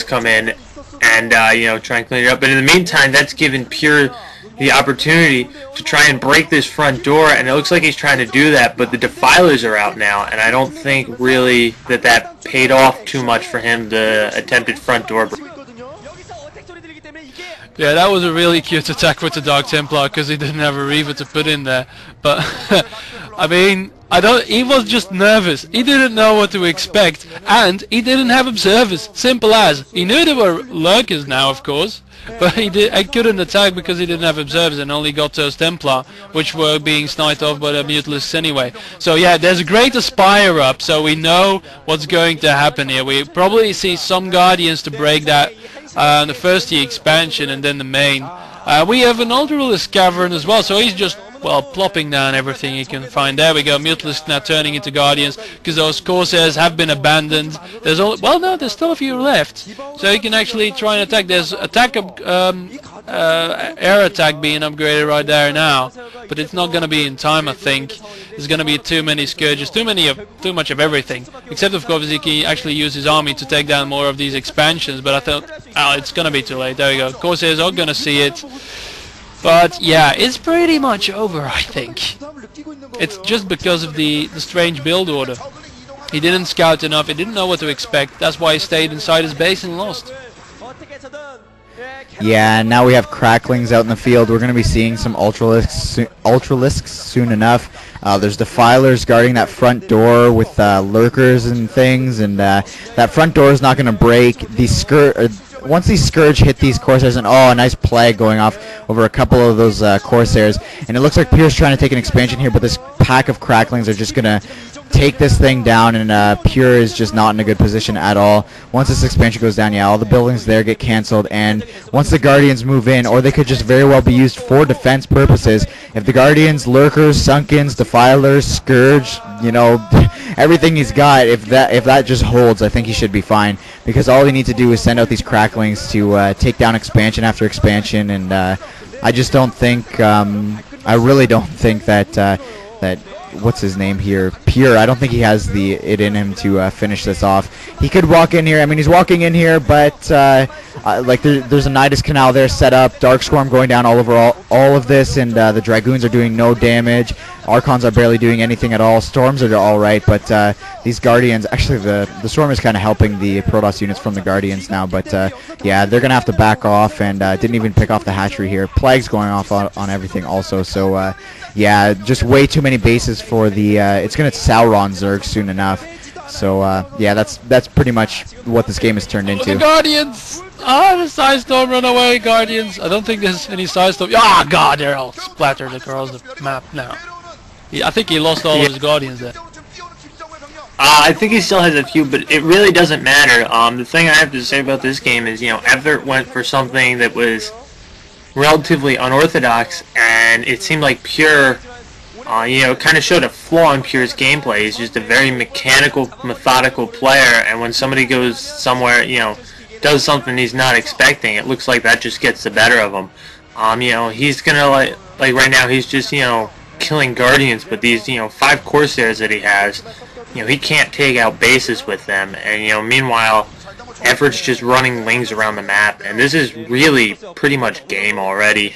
come in and try and clean it up. But in the meantime, that's given Pure the opportunity to try and break this front door, and it looks like he's trying to do that, but the defilers are out now, and I don't think really that paid off too much for him, the attempted front door. Yeah, that was a really cute attack with the Dark Templar because he didn't have a Reaver to put in there. But I mean, he was just nervous. He didn't know what to expect, and he didn't have observers. Simple as. He knew there were lurkers now, of course, but he couldn't attack because he didn't have observers and only got those Templar, which were being sniped off by the Mutalisks anyway. So yeah, there's a great Aspire up, so we know what's going to happen here. We probably see some Guardians to break that. The first the expansion and then the main. We have an Ultralisk Cavern as well, so he's just, well, plopping down everything he can find. There we go, Mutalisk now turning into Guardians, because those Corsairs have been abandoned. There's well, no, there's still a few left, so he can actually try and attack. There's attack, air attack being upgraded right there now, but it's not going to be in time, I think. There's going to be too many Scourges, too much of everything, except of course he can actually use his army to take down more of these expansions, but I thought, it's going to be too late. There we go, Corsairs are going to see it. But yeah, it's pretty much over, I think. It's just because of the strange build order. He didn't scout enough, he didn't know what to expect, that's why he stayed inside his base and lost. Yeah, and now we have cracklings out in the field. We're going to be seeing some Ultralisks soon enough. There's Defilers guarding that front door with lurkers and things, and that front door is not going to break. Once these Scourge hit these Corsairs, and oh, a nice Plague going off over a couple of those Corsairs, and it looks like Pierre's trying to take an expansion here, but this pack of cracklings are just going to take this thing down, and Pure is just not in a good position at all. Once this expansion goes down, yeah, all the buildings there get cancelled, and once the Guardians move in, or they could just very well be used for defense purposes, if the Guardians, Lurkers, Sunkens, Defilers, Scourge, you know, everything he's got, if that just holds, I think he should be fine, because all he needs to do is send out these cracklings to take down expansion after expansion, and I just don't think, I really don't think that what's his name here, Pure, I don't think he has it in him to finish this off. He could walk in here, I mean, he's walking in here, but like there's a Nidus Canal there set up, Darkstorm going down all over all of this, and the Dragoons are doing no damage, Archons are barely doing anything at all, Storms are alright, but these Guardians, actually the Storm is kind of helping the Protoss units from the Guardians now, but yeah, they're going to have to back off, and didn't even pick off the hatchery here. Plague's going off on everything also, so yeah, just way too many bases for the, it's going to Sauron Zerg soon enough. So, yeah, that's pretty much what this game has turned into. The Guardians! Ah, the Sidestorm, run away, Guardians! I don't think there's any Sidestorm. Ah, God, they're all splattered across the map now. I think he lost all of his Guardians there. I think he still has a few, but it really doesn't matter. The thing I have to say about this game is, Effort went for something that was relatively unorthodox, and it seemed like Pure, kind of showed a flaw in Pure's gameplay. He's just a very mechanical, methodical player, and when somebody goes somewhere, does something he's not expecting, it looks like that just gets the better of him. He's gonna, like right now, he's just, killing Guardians, but these, 5 Corsairs that he has, he can't take out bases with them, and, meanwhile, Effort's just running lings around the map, and this is really pretty much game already.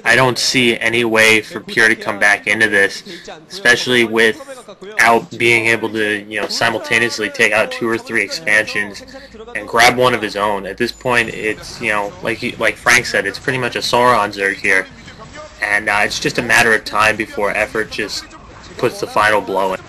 I don't see any way for Pure to come back into this, especially without being able to, simultaneously take out 2 or 3 expansions and grab one of his own. At this point, it's, like Frank said, it's pretty much a Sauron Zerg here, and it's just a matter of time before Effort just puts the final blow in.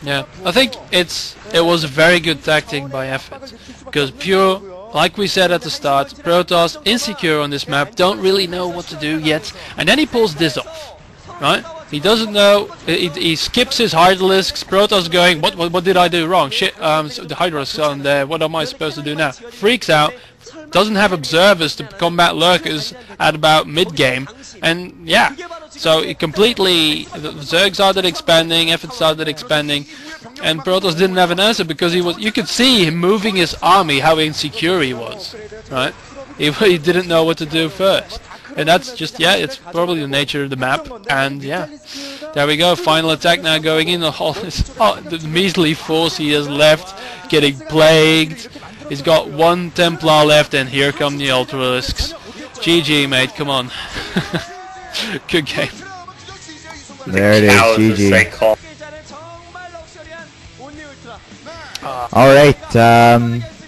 Yeah, I think it was a very good tactic by Effort, because Pure, like we said at the start, Protoss, insecure on this map, don't really know what to do yet, and then he pulls this off, right? He doesn't know, he skips his Hydralisks, Protoss going, what did I do wrong? Shit, so the Hydralisks on there, what am I supposed to do now? Freaks out, doesn't have observers to combat lurkers at about mid-game, and yeah, so it completely, the Zerg started expanding, Effort started expanding, and Protoss didn't have an answer because you could see him moving his army, how insecure he was, right? He didn't know what to do first. And that's just, yeah, it's probably the nature of the map. And yeah, there we go. Final attack now going in. The measly force he has left, getting plagued. He's got one Templar left, and here come the Ultralisks. GG, mate, come on. Good game. There it is, GG. Alright,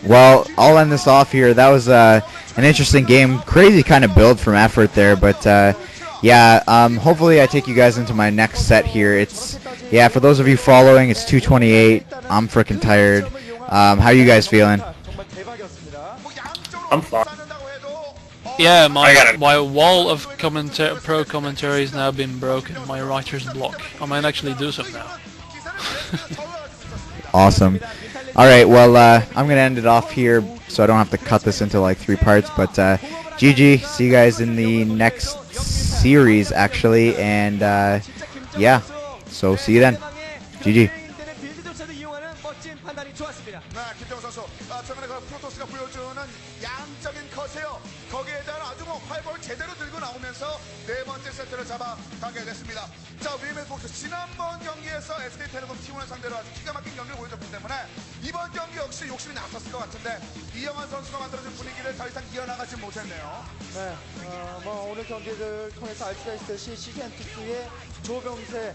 well, I'll end this off here. That was an interesting game. Crazy kind of build from effort there, but yeah, hopefully I take you guys into my next set here. It's, yeah, for those of you following, it's 2:28. I'm freaking tired. How you guys feeling? I'm fine. Yeah, my wall of pro commentary has now been broken. My writer's block. I might actually do some now. Awesome. Alright, well, I'm going to end it off here so I don't have to cut this into like 3 parts, but GG, see you guys in the next series, actually, and yeah, so see you then. GG. 네 번째 세트를 잡아가게 됐습니다. 자, 위메드폭스 지난번 경기에서 SK텔레콤 T1을 상대로 아주 기가 막힌 경기를 보여줬기 때문에 이번 경기 역시 욕심이 났었을 것 같은데 이영환 선수가 만들어준 분위기를 더 이상 이어나가지 못했네요. 네, 뭐 오늘 경기를 통해서 알 수가 있듯이 시즌2의 조병세,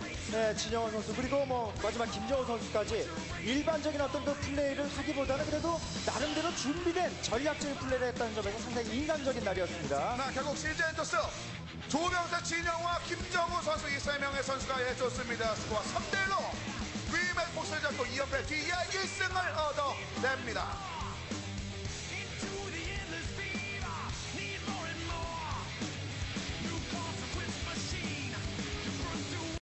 진영환 선수 그리고 뭐 마지막 김정우 선수까지 일반적인 어떤 그 플레이를 하기보다는 그래도 나름대로 준비된 전략적인 플레이를 했다는 점에서 상당히 인상적인 날이었습니다. 네, 결국 시즌2 조병세, 진영화, 김정우 선수 이 3명의 선수가 해줬습니다. 스코어 3대1로 위메드폭스를 잡고 2연패 뒤이어 1승을 얻어냅니다.